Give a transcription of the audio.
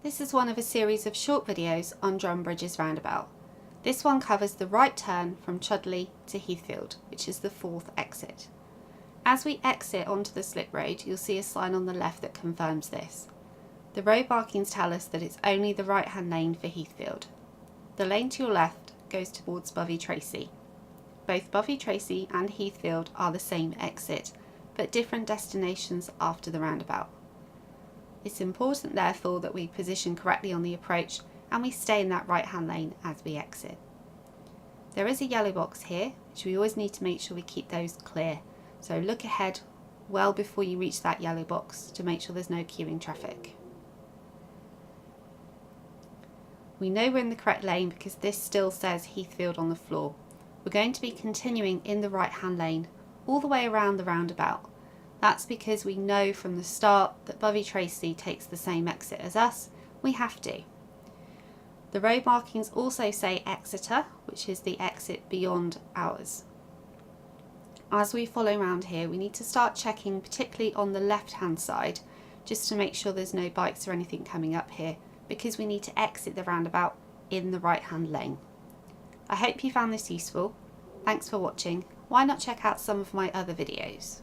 This is one of a series of short videos on Drumbridges roundabout. This one covers the right turn from Chudleigh to Heathfield, which is the fourth exit. As we exit onto the slip road, you'll see a sign on the left that confirms this. The road markings tell us that it's only the right-hand lane for Heathfield. The lane to your left goes towards Bovey Tracey. Both Bovey Tracey and Heathfield are the same exit, but different destinations after the roundabout. It's important therefore that we position correctly on the approach and we stay in that right-hand lane as we exit. There is a yellow box here, which we always need to make sure we keep those clear. So look ahead well before you reach that yellow box to make sure there's no queuing traffic. We know we're in the correct lane because this still says Heathfield on the floor. We're going to be continuing in the right-hand lane all the way around the roundabout. That's because we know from the start that Bovey Tracey takes the same exit as us. We have to. The road markings also say Exeter, which is the exit beyond ours. As we follow around here, we need to start checking, particularly on the left-hand side, just to make sure there's no bikes or anything coming up here, because we need to exit the roundabout in the right-hand lane. I hope you found this useful. Thanks for watching. Why not check out some of my other videos?